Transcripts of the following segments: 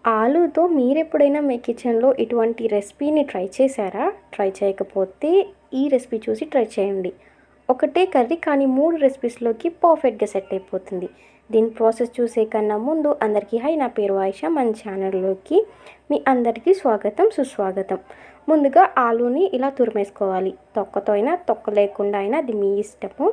ఆలూతో మీరెప్పుడైనా మీ కిచెన్‌లో ఇటువంటి రెసిపీని ట్రై చేశారా? ట్రై చేయకపోతే ఈ రెసిపీ చూసి ట్రై చేయండి. ఒకటే కర్రీ కానీ 3 రెసిపీస్‌లోకి పర్ఫెక్ట్‌గా సెట్ అయిపోతుంది. దీని ప్రాసెస్ చూసే కన్నా ముందు అందరికీ హాయ్, నా పేరు ఆయిషా. మన ఛానల్‌లోకి మీ అందరికీ స్వాగతం, సుస్వాగతం. ముందుగా ఆలూని ఇలా తురిమేసుకోవాలి. తొక్కతో అయినా, తొక్క లేకుండా అయినా అది మీ ఇష్టము.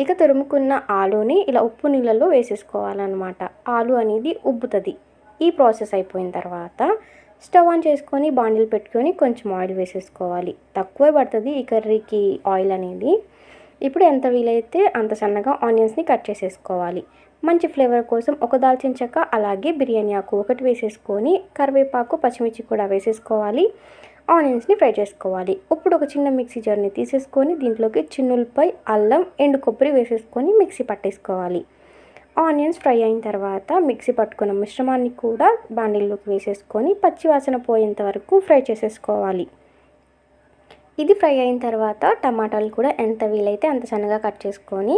ఇక తురుముకున్న ఆలూని ఇలా ఉప్పు నీళ్ళలో వేసేసుకోవాలనమాట. ఆలు అనేది ఉబ్బుతది. ఈ ప్రాసెస్ అయిపోయిన తర్వాత స్టవ్ ఆన్ చేసుకొని బాండిల్ పెట్టుకొని కొంచెం ఆయిల్ వేసేసుకోవాలి. తక్కువే పడుతుంది ఈ కర్రీకి ఆయిల్ అనేది. ఇప్పుడు ఎంత వీలైతే అంత సన్నగా ఆనియన్స్ని కట్ చేసేసుకోవాలి. మంచి ఫ్లేవర్ కోసం ఒక దాల్చిన చెక్క, అలాగే బిర్యానీ ఆకు ఒకటి వేసేసుకొని కరివేపాకు, పచ్చిమిర్చి కూడా వేసేసుకోవాలి. ఆనియన్స్ని ఫ్రై చేసుకోవాలి. ఇప్పుడు ఒక చిన్న మిక్సీ జార్ని తీసేసుకొని దీంట్లోకి చిన్నులపై అల్లం, ఎండు కొబ్బరి వేసేసుకొని మిక్సీ పట్టేసుకోవాలి. ఆనియన్స్ ఫ్రై అయిన తర్వాత మిక్సీ పట్టుకున్న మిశ్రమాన్ని కూడా బాండిల్లోకి వేసేసుకొని పచ్చివాసన పోయేంత వరకు ఫ్రై చేసేసుకోవాలి. ఇది ఫ్రై అయిన తర్వాత టమాటాలు కూడా ఎంత వీలైతే అంత సన్నగా కట్ చేసుకొని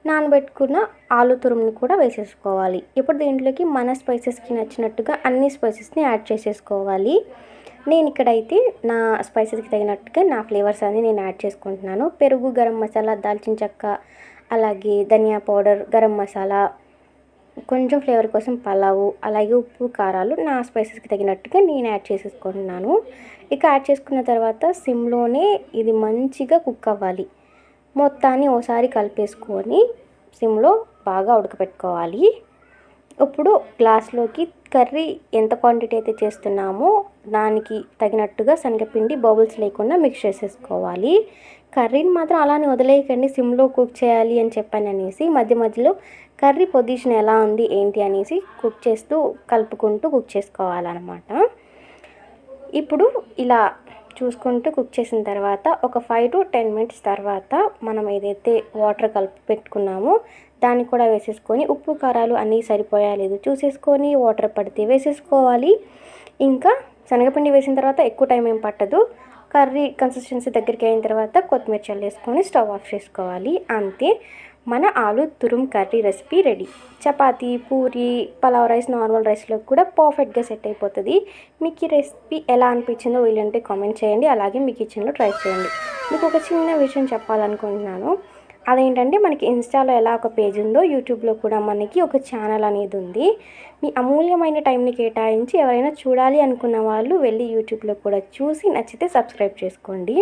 నానబెట్టుకున్న ఆలు తురుముని కూడా వేసేసుకోవాలి. ఇప్పుడు దీంట్లోకి మన స్పైసెస్కి నచ్చినట్టుగా అన్ని స్పైసెస్ని యాడ్ చేసేసుకోవాలి. నేను ఇక్కడైతే నా స్పైసెస్కి తగినట్టుగా నా ఫ్లేవర్స్ అన్ని నేను యాడ్ చేసుకుంటున్నాను. పెరుగు, గరం మసాలా, దాల్చిన చెక్క, అలాగే ధనియా పౌడర్, గరం మసాలా, కొంచెం ఫ్లేవర్ కోసం పలావు, అలాగే ఉప్పు, కారాలు నా స్పైసెస్కి తగినట్టుగా నేను యాడ్ చేసేసుకుంటున్నాను. ఇక యాడ్ చేసుకున్న తర్వాత సిమ్లోనే ఇది మంచిగా కుక్ అవ్వాలి. మొత్తాన్ని ఓసారి కలిపేసుకొని సిమ్లో బాగా ఉడకపెట్టుకోవాలి. ఇప్పుడు గ్లాస్లోకి కర్రీ ఎంత క్వాంటిటీ అయితే చేస్తున్నామో దానికి తగినట్టుగా శనగపిండి బబుల్స్ లేకుండా మిక్స్ చేసేసుకోవాలి. కర్రీని మాత్రం అలానే వదిలేయకండి, సిమ్లో కుక్ చేయాలి అని చెప్పాననేసి మధ్య మధ్యలో కర్రీ పొజిషన్ ఎలా ఉంది ఏంటి అనేసి కుక్ చేస్తూ కలుపుకుంటూ కుక్ చేసుకోవాలన్నమాట. ఇప్పుడు ఇలా చూసుకుంటూ కుక్ చేసిన తర్వాత ఒక 5 to 10 మినిట్స్ తర్వాత మనం ఏదైతే వాటర్ కలిపి పెట్టుకున్నామో దాన్ని కూడా వేసేసుకొని ఉప్పు, కారాలు అన్నీ సరిపోయా లేదు చూసేసుకొని వాటర్ పడితే వేసేసుకోవాలి. ఇంకా శనగపిండి వేసిన తర్వాత ఎక్కువ టైం ఏం పట్టదు. కర్రీ కన్సిస్టెన్సీ దగ్గరికి అయిన తర్వాత కొత్తిమీర చల్లేసుకొని స్టవ్ ఆఫ్ చేసుకోవాలి. అంతే, మన ఆలు Turum curry recipe ready. Chapati, puri, pulao rice, normal రైస్లో కూడా పర్ఫెక్ట్గా సెట్ అయిపోతుంది. మీకు ఈ రెసిపీ ఎలా అనిపించిందో వీలుంటే కామెంట్ చేయండి. అలాగే మీ కిచెన్లో ట్రై చేయండి. మీకు ఒక చిన్న విషయం చెప్పాలనుకుంటున్నాను. అదేంటంటే మనకి ఇన్స్టాలో ఎలా ఒక పేజ్ ఉందో యూట్యూబ్లో కూడా మనకి ఒక ఛానల్ అనేది ఉంది. మీ అమూల్యమైన టైంని కేటాయించి ఎవరైనా చూడాలి అనుకున్న వాళ్ళు వెళ్ళి యూట్యూబ్లో కూడా చూసి నచ్చితే సబ్స్క్రైబ్ చేసుకోండి.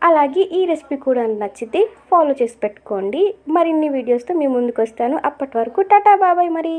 అలాగే ఈ రెసిపీ కూడా నచ్చితే ఫాలో చేసి పెట్టుకోండి. మరిన్ని వీడియోస్తో మీ ముందుకు వస్తాను. అప్పటి వరకు టాటా, బాబాయ్ మరి.